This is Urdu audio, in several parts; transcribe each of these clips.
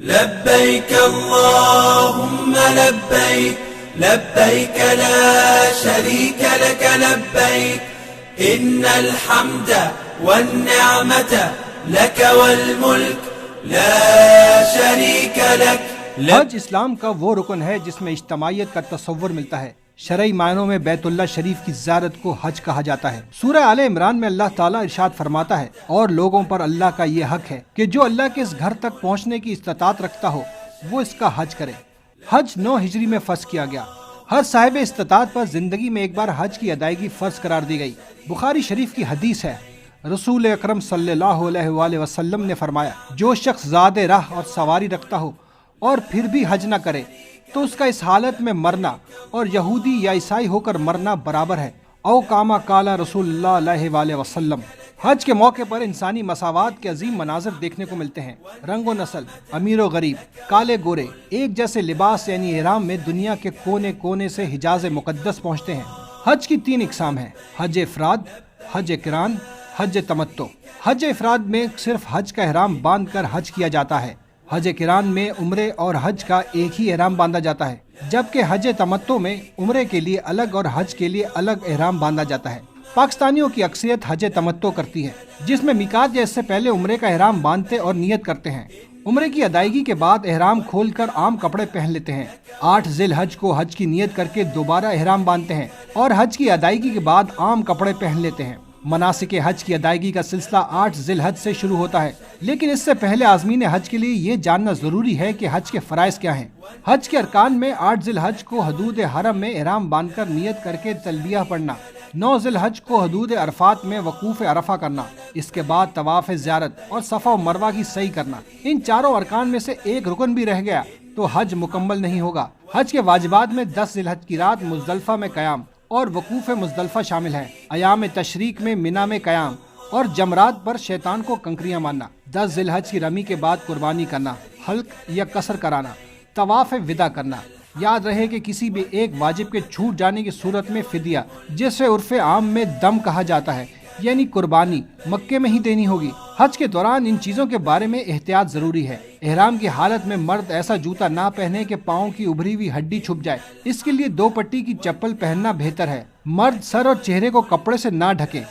لبيك اللهم لبيك لبيك لا شريك لك لبيك إن الحمد والنعمة لك والملك لا شريك لك. حج اسلام کا وہ رکن ہے جس میں اجتماعیت کا تصور ملتا ہے. شرعی معنوں میں بیت اللہ شریف کی زیارت کو حج کہا جاتا ہے. سورہ آل عمران میں اللہ تعالیٰ ارشاد فرماتا ہے، اور لوگوں پر اللہ کا یہ حق ہے کہ جو اللہ کے اس گھر تک پہنچنے کی استطاعت رکھتا ہو وہ اس کا حج کرے. حج 9 ہجری میں فرض کیا گیا. ہر صاحب استطاعت پر زندگی میں ایک بار حج کی ادائیگی فرض قرار دی گئی. بخاری شریف کی حدیث ہے، رسول اکرم صلی اللہ علیہ وآلہ وسلم نے فرمایا، جو شخص زاد راہ اور سواری رکھتا ہو اور پھر بھی حج نہ کرے تو اس کا اس حالت میں مرنا اور یہودی یا عیسائی ہو کر مرنا برابر ہے. او کاما کالا رسول اللہ علیہ وآلہ وسلم. حج کے موقع پر انسانی مساوات کے عظیم مناظر دیکھنے کو ملتے ہیں. رنگ و نسل، امیر و غریب، کالے گورے، ایک جیسے لباس یعنی احرام میں دنیا کے کونے کونے سے حجاز مقدس پہنچتے ہیں. حج کی 3 اقسام ہیں: حج افراد، حج قران، حج تمتع. حج افراد میں صرف حج کا احرام باندھ کر حج کیا جاتا ہے. حج قران میں عمرے اور حج کا ایک ہی احرام باندھا جاتا ہے، جبکہ حج تمتع میں عمرے کے لیے الگ اور حج کے لیے الگ احرام باندھا جاتا ہے. پاکستانیوں کی اکثریت حج تمتع کرتی ہے، جس میں میقات یا اس سے پہلے عمرے کا احرام باندھتے اور نیت کرتے ہیں. عمرے کی ادائیگی کے بعد احرام کھول کر عام کپڑے پہن لیتے ہیں. 8 ذی الحج کو حج کی نیت کر کے دوبارہ احرام باندھتے ہیں اور حج کی ادائیگی کے بعد عام کپڑے پہن لیتے ہیں. مناسک حج کی ادائیگی کا سلسلہ 8 ذی الحج سے شروع ہوتا ہے، لیکن اس سے پہلے عازمین حج کے لیے یہ جاننا ضروری ہے کہ حج کے فرائض کیا ہیں. حج کے ارکان میں 8 ذی الحج کو حدود حرم میں احرام باندھ کر نیت کر کے تلبیہ پڑھنا، 9 ذی الحج کو حدود عرفات میں وقوف عرفہ کرنا، اس کے بعد طواف زیارت اور صفا و مروہ کی سعی کرنا. ان چاروں ارکان میں سے ایک رکن بھی رہ گیا تو حج مکمل نہیں ہوگا. حج کے واجبات میں 10 ذی الحج کی رات مزدلفہ میں قیام اور وقوف مزدلفہ شامل ہے. ایام تشریق میں منی میں قیام اور جمرات پر شیطان کو کنکریاں مارنا. 10 ذی الحج کی رمی کے بعد قربانی کرنا، حلق یا قصر کرانا، طواف وداع کرنا. یاد رہے کہ کسی بھی ایک واجب کے چھوٹ جانے کی صورت میں فدیہ، جسے عرف عام میں دم کہا جاتا ہے، یعنی قربانی مکے میں ہی دینی ہوگی. حج کے دوران ان چیزوں کے بارے میں احتیاط ضروری ہے. احرام کی حالت میں مرد ایسا جوتا نہ پہنے کہ پاؤں کی ابھری ہوئی ہڈی چھپ جائے. اس کے لیے 2 پٹی کی چپل پہننا بہتر ہے. مرد سر اور چہرے کو کپڑے سے نہ ڈھکیں،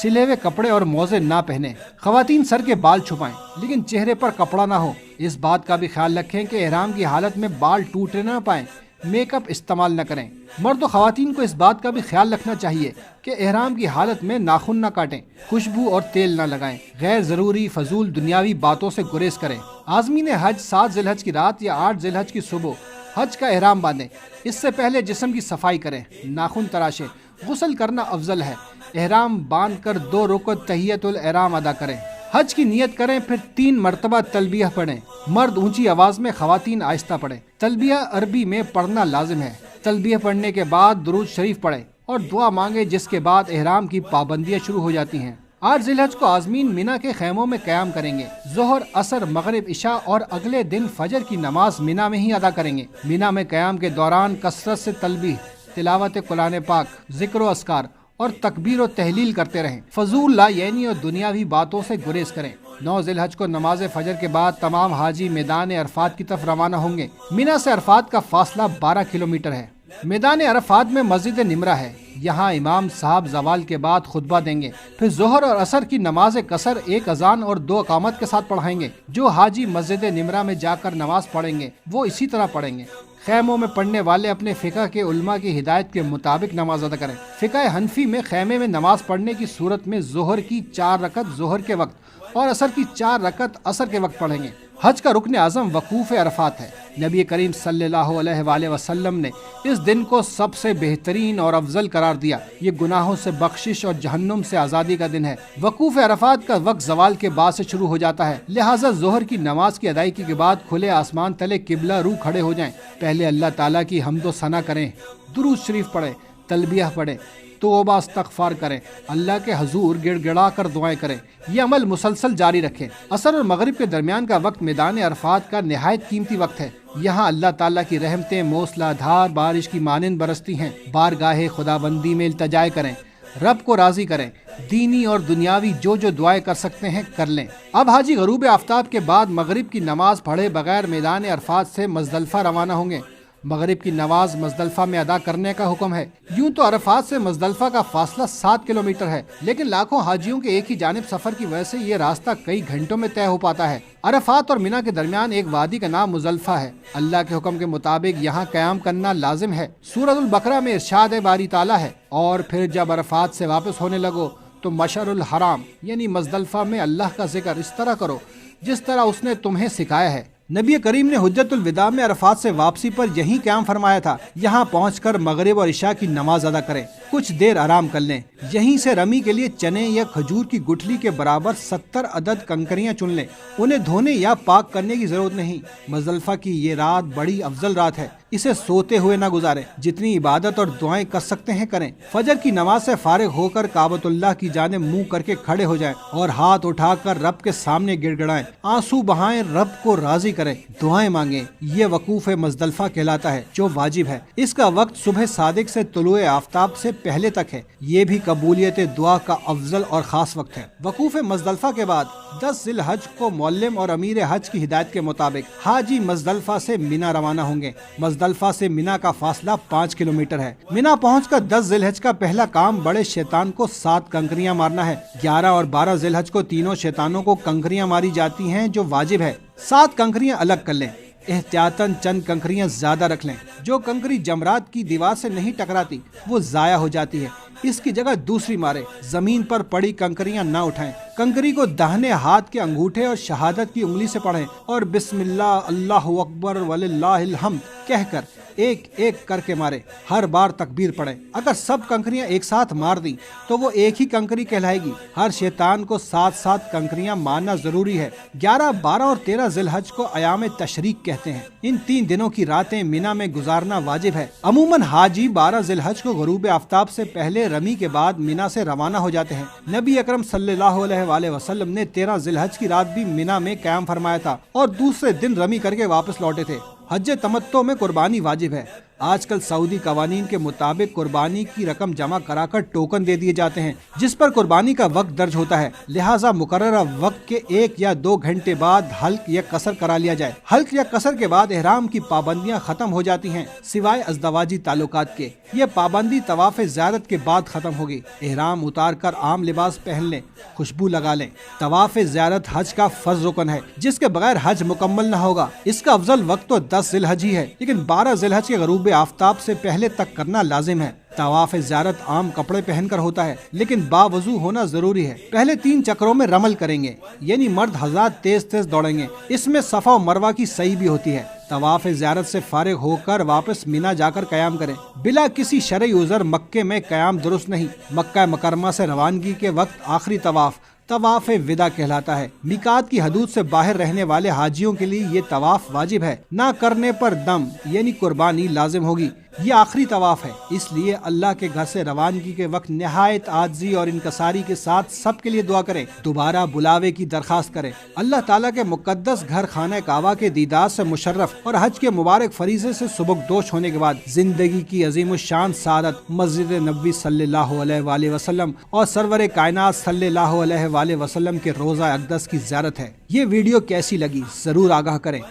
سلے ہوئے کپڑے اور موزے نہ پہنیں. خواتین سر کے بال چھپائیں لیکن چہرے پر کپڑا نہ ہو. اس بات کا بھی خیال رکھیں کہ احرام کی حالت میں بال ٹوٹنے نہ پائیں. میک اپ استعمال نہ کریں. مرد و خواتین کو اس بات کا بھی خیال رکھنا چاہیے کہ احرام کی حالت میں ناخن نہ کاٹیں، خوشبو اور تیل نہ لگائیں. غیر ضروری فضول دنیاوی باتوں سے گریز کریں. عازمین حج 7 ذی الحج کی رات یا 8 ذی الحج کی صبح حج کا احرام باندھیں. اس سے پہلے جسم کی صفائی کریں، ناخن تراشیں. غسل کرنا افضل ہے. احرام باندھ کر 2 رکعت تحیۃ الاحرام ادا کریں. حج کی نیت کریں، پھر 3 مرتبہ تلبیہ پڑھیں. مرد اونچی آواز میں، خواتین آہستہ پڑھیں. تلبیہ عربی میں پڑھنا لازم ہے. تلبیہ پڑھنے کے بعد درود شریف پڑھیں اور دعا مانگیں، جس کے بعد احرام کی پابندیاں شروع ہو جاتی ہیں. 8 ذی الحج کو عازمین منی کے خیموں میں قیام کریں گے. ظہر، عصر، مغرب، عشاء اور اگلے دن فجر کی نماز منی میں ہی ادا کریں گے. منی میں قیام کے دوران کثرت سے تلبیہ، تلاوت قرآن پاک، ذکر و اذکار اور تکبیر و تحلیل کرتے رہیں. فضول لا یعنی اور دنیاوی باتوں سے گریز کریں. 9 ذی الحج کو نماز فجر کے بعد تمام حاجی میدان عرفات کی طرف روانہ ہوں گے. منی سے عرفات کا فاصلہ 12 کلومیٹر ہے. میدان عرفات میں مسجد نمرہ ہے. یہاں امام صاحب زوال کے بعد خطبہ دیں گے. پھر ظہر اور عصر کی نماز قصر 1 اذان اور 2 اقامت کے ساتھ پڑھائیں گے. جو حاجی مسجد نمرہ میں جا کر نماز پڑھیں گے وہ اسی طرح پڑھیں گے. خیموں میں پڑھنے والے اپنے فقہ کے علماء کی ہدایت کے مطابق نماز ادا کریں. فقہ حنفی میں خیمے میں نماز پڑھنے کی صورت میں ظہر کی 4 رکعت ظہر کے وقت اور عصر کی 4 رکعت عصر کے وقت پڑھیں گے. حج کا رکن اعظم وقوف عرفات ہے. نبی کریم صلی اللہ علیہ وآلہ وسلم نے اس دن کو سب سے بہترین اور افضل قرار دیا. یہ گناہوں سے بخشش اور جہنم سے آزادی کا دن ہے. وقوف عرفات کا وقت زوال کے بعد سے شروع ہو جاتا ہے، لہٰذا ظہر کی نماز کی ادائیگی کے بعد کھلے آسمان تلے قبلہ رو کھڑے ہو جائیں. پہلے اللہ تعالیٰ کی حمد و ثنا کریں، درود شریف پڑھیں، تلبیہ پڑھیں، توبہ استغفار کریں، اللہ کے حضور گڑ گڑا کر دعائیں کریں. یہ عمل مسلسل جاری رکھیں. عصر اور مغرب کے درمیان کا وقت میدان عرفات کا نہایت قیمتی وقت ہے. یہاں اللہ تعالیٰ کی رحمتیں موسلا دھار بارش کی مانند برستی ہیں. بارگاہ خدا بندی میں التجا کریں. رب کو راضی کریں، دینی اور دنیاوی جو دعائیں کر سکتے ہیں کر لیں۔ اب حاجی غروب آفتاب کے بعد مغرب کی نماز پڑھے بغیر میدان عرفات سے مزدلفہ روانہ ہوں گے۔ مغرب کی نماز مزدلفہ میں ادا کرنے کا حکم ہے۔ یوں تو عرفات سے مزدلفہ کا فاصلہ 7 کلومیٹر ہے، لیکن لاکھوں حاجیوں کے ایک ہی جانب سفر کی وجہ سے یہ راستہ کئی گھنٹوں میں طے ہو پاتا ہے۔ عرفات اور مینا کے درمیان ایک وادی کا نام مزدلفہ ہے۔ اللہ کے حکم کے مطابق یہاں قیام کرنا لازم ہے۔ سورۃ البقرہ میں ارشاد باری تعالیٰ ہے، اور پھر جب عرفات سے واپس ہونے لگو تو مشعر الحرام یعنی مزدلفہ میں اللہ کا ذکر اس طرح کرو جس طرح اس نے تمہیں سکھایا ہے۔ نبی کریم نے حجت الوداع میں عرفات سے واپسی پر یہی قیام فرمایا تھا۔ یہاں پہنچ کر مغرب اور عشاء کی نماز ادا کریں، کچھ دیر آرام کر لیں، یہیں سے رمی کے لیے چنے یا کھجور کی گٹھلی کے برابر 70 عدد کنکریاں چن لیں۔ انہیں دھونے یا پاک کرنے کی ضرورت نہیں۔ مزدلفہ کی یہ رات بڑی افضل رات ہے، اسے سوتے ہوئے نہ گزاریں۔ جتنی عبادت اور دعائیں کر سکتے ہیں کریں۔ فجر کی نماز سے فارغ ہو کر کعبۃ اللہ کی جانب منہ کر کے کھڑے ہو جائیں اور ہاتھ اٹھا کر رب کے سامنے گڑ گڑائیں، آنسو بہائیں، رب کو راضی کریں، دعائیں مانگیں۔ یہ وقوف مزدلفہ کہلاتا ہے جو واجب ہے۔ اس کا وقت صبح صادق سے طلوع آفتاب سے پہلے تک ہے۔ یہ بھی قبولیت دعا کا افضل اور خاص وقت ہے۔ وقوف مزدلفہ کے بعد 10 ذی الحج کو معلم اور امیر حج کی ہدایت کے مطابق حاجی مزدلفہ سے مینا روانہ ہوں گے۔ مزدلفہ سے مینا کا فاصلہ 5 کلومیٹر ہے۔ مینا پہنچ کر 10 ذی الحج کا پہلا کام بڑے شیطان کو 7 کنکریاں مارنا ہے۔ 11 اور 12 ذی الحج کو تینوں شیطانوں کو کنکریاں ماری جاتی ہیں جو واجب ہے۔ 7 کنکریاں الگ کر لیں، احتیاطاً چند کنکریاں زیادہ رکھ لیں۔ جو کنکری جمرات کی دیوار سے نہیں ٹکراتی وہ ضائع ہو جاتی ہے، اس کی جگہ دوسری مارے۔ زمین پر پڑی کنکریاں نہ اٹھائیں۔ کنکری کو داہنے ہاتھ کے انگوٹھے اور شہادت کی انگلی سے پڑھیں اور بسم اللہ اللہ اکبر وللہ الحمد کہہ کر ایک ایک کر کے مارے۔ ہر بار تکبیر پڑھیں۔ اگر سب کنکریاں ایک ساتھ مار دیں تو وہ ایک ہی کنکری کہلائے گی۔ ہر شیطان کو 7 کنکریاں مارنا ضروری ہے۔ 11، 12 اور 13 ذی الحج کو ایام تشریق کہتے ہیں۔ ان 3 دنوں کی راتیں مینا میں گزارنا واجب ہے۔ عموماً حاجی 12 ذی الحج کو غروب آفتاب سے پہلے رمی کے بعد مینا سے روانہ ہو جاتے ہیں۔ نبی اکرم صلی اللہ علیہ وآلہ وسلم نے 13 ذی الحج کی رات بھی مینا میں قیام فرمایا تھا اور دوسرے دن رمی کر کے واپس لوٹے تھے۔ حج تمتع میں قربانی واجب ہے۔ آج کل سعودی قوانین کے مطابق قربانی کی رقم جمع کرا کر ٹوکن دے دیے جاتے ہیں جس پر قربانی کا وقت درج ہوتا ہے، لہٰذا مقررہ وقت کے 1 یا 2 گھنٹے بعد حلق یا قصر کرا لیا جائے۔ حلق یا قصر کے بعد احرام کی پابندیاں ختم ہو جاتی ہیں سوائے ازدواجی تعلقات کے۔ یہ پابندی طواف زیارت کے بعد ختم ہوگی۔ احرام اتار کر عام لباس پہن لیں، خوشبو لگا لیں۔ طواف زیارت حج کا فرض رکن ہے جس کے بغیر حج مکمل نہ ہوگا۔ اس کا افضل وقت تو 10 ذی الحج ہی ہے، لیکن 12 ذی الحج کے غروب آفتاب سے پہلے تک کرنا لازم ہے۔ طواف زیارت عام کپڑے پہن کر ہوتا ہے لیکن باوضو ہونا ضروری ہے۔ پہلے 3 چکروں میں رمل کریں گے، یعنی مرد حضرات تیز تیز دوڑیں گے۔ اس میں صفا و مروہ کی سعی بھی ہوتی ہے۔ طواف زیارت سے فارغ ہو کر واپس مینا جا کر قیام کریں۔ بلا کسی شرعی عذر مکے میں قیام درست نہیں۔ مکہ مکرمہ سے روانگی کے وقت آخری طواف وداع کہلاتا ہے۔ میقات کی حدود سے باہر رہنے والے حاجیوں کے لیے یہ طواف واجب ہے، نہ کرنے پر دم یعنی قربانی لازم ہوگی۔ یہ آخری طواف ہے، اس لیے اللہ کے گھر سے روانگی کے وقت نہایت عاجزی اور انکساری کے ساتھ سب کے لیے دعا کریں، دوبارہ بلاوے کی درخواست کریں۔ اللہ تعالیٰ کے مقدس گھر خانہ کعبہ کے دیدار سے مشرف اور حج کے مبارک فریضے سے سبکدوش ہونے کے بعد زندگی کی عظیم الشان سعادت مسجد نبوی صلی اللہ علیہ وآلہ وسلم اور سرور کائنات صلی اللہ علیہ وآلہ وسلم کے روضہ اقدس کی زیارت ہے۔ یہ ویڈیو کیسی لگی ضرور آگاہ کریں۔